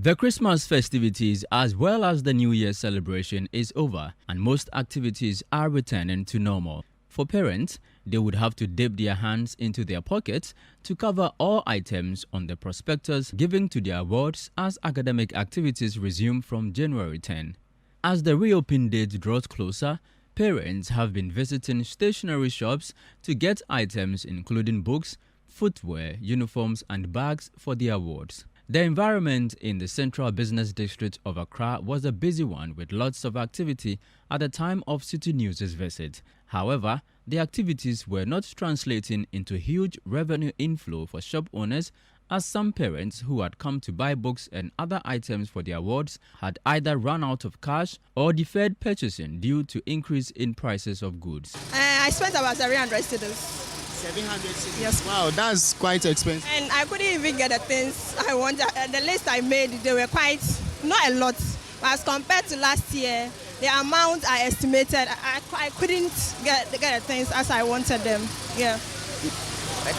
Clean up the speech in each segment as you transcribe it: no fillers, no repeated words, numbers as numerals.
The Christmas festivities as well as the New Year celebration is over and most activities are returning to normal. For parents, they would have to dip their hands into their pockets to cover all items on the prospectus given to their awards as academic activities resume from January 10. As the reopen date draws closer, parents have been visiting stationery shops to get items including books, footwear, uniforms and bags for the awards. The environment in the central business district of Accra was a busy one with lots of activity at the time of Citi News' visit. However, the activities were not translating into huge revenue inflow for shop owners, as some parents who had come to buy books and other items for the awards had either run out of cash or deferred purchasing due to increase in prices of goods. I spent about 700 cedis. 700 cedis? Yes. Wow, that's quite expensive. And I couldn't even get the things I wanted. The list I made, they were quite, not a lot. But as compared to last year, the amount I estimated, I couldn't get the things as I wanted them. Yeah.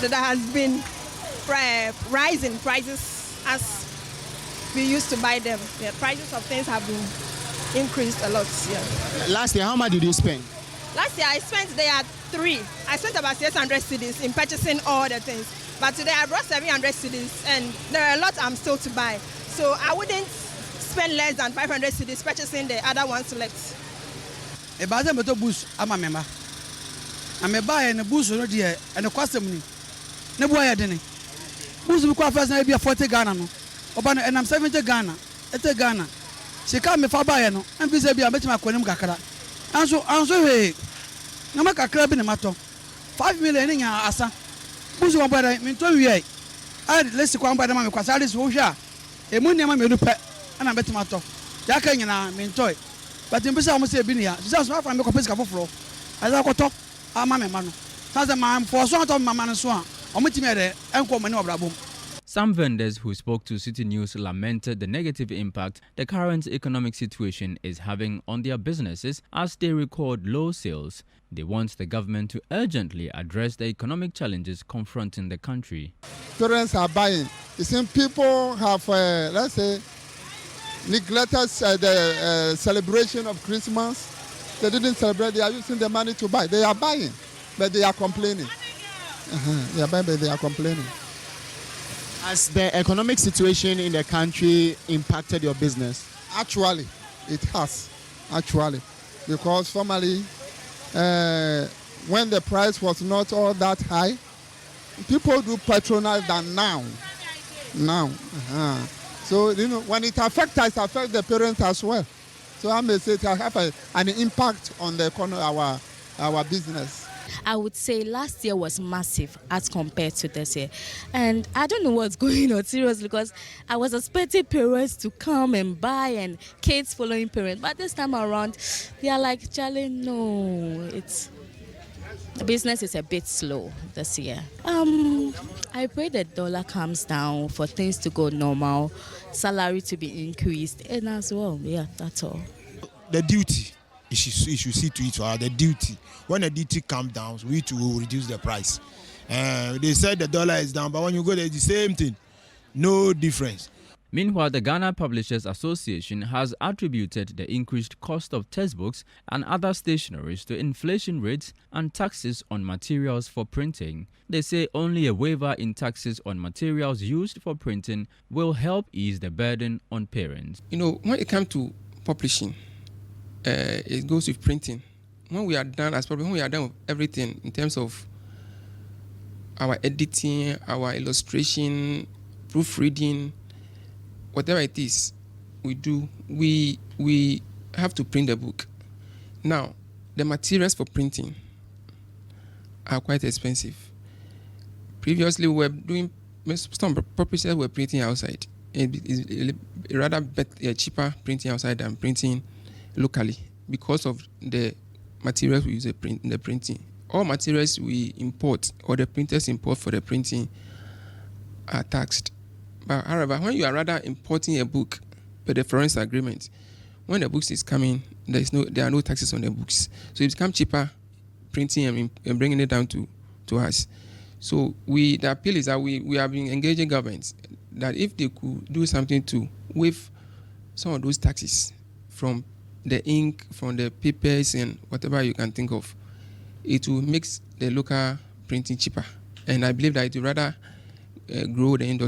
There has been rising prices as we used to buy them. The prices of things have been increased a lot. Yeah. Last year, how much did you spend? Last year, I spent I spent about 600 cedis in purchasing all the things. But today, I brought 700 cedis, and there are a lot I'm still to buy. So I wouldn't spend less than 500 cedis purchasing the other ones left. A baza meto boost, I'm a member. I'm a buyer and a boost already, and a custom. No boy, I didn't. Boost will quite fast, maybe a 40 Ghana. And I'm 70 Ghana. It's a Ghana. She can't be far by, and busy, I'm betting my Quanum Kakara. And so, hey. Namaka club in the matter. 5 million in Asa. Who's one by the Minton? Let's go by the man because I just wish a moon name pet and I bet matter. Jacking and I mean toy. But in Bissa, I must say, Binia, just not from the Copisca floor. As I got talk, I'm a man. As a man for sort of my man and swan. I'm meeting me and come over a boom. Some vendors who spoke to Citi News lamented the negative impact the current economic situation is having on their businesses as they record low sales. They want the government to urgently address the economic challenges confronting the country. Parents are buying. You see, people have, let's say, neglected the celebration of Christmas. They didn't celebrate. They are using the money to buy. They are buying, but they are complaining. They are buying, but they are complaining. Has the economic situation in the country impacted your business? Actually, it has. Actually, because formerly, when the price was not all that high, people do patronize than now. So, you know, when it affects us, it affects the parents as well. So I may say it have an impact on the economy, our business. I would say last year was massive as compared to this year. And I don't know what's going on, seriously, because I was expecting parents to come and buy and kids following parents. But this time around, they are like, Charlie, no, the business is a bit slow this year. I pray the dollar comes down for things to go normal, salary to be increased, and as well, yeah, that's all. The duty. You should see to it, the duty. When the duty comes down, we will reduce the price. They said the dollar is down, but when you go there, it's the same thing. No difference. Meanwhile, the Ghana Publishers Association has attributed the increased cost of textbooks and other stationeries to inflation rates and taxes on materials for printing. They say only a waiver in taxes on materials used for printing will help ease the burden on parents. You know, when it comes to publishing, it goes with printing. When we are done with everything in terms of our editing, our illustration, proofreading, whatever it is we do, we have to print the book. Now, the materials for printing are quite expensive. Previously, some publishers were printing outside. It's rather cheaper printing outside than printing locally because of the materials we use in the printing. All materials we import or the printers import for the printing are taxed. But however, when you are rather importing a book per the foreign agreement, when the books is coming, there are no taxes on the books. So it becomes cheaper printing and bringing it down to us. So the appeal is that we have been engaging governments that if they could do something to with some of those taxes from the ink, from the papers, and whatever you can think of, it will make the local printing cheaper. And I believe that it will rather grow the industry.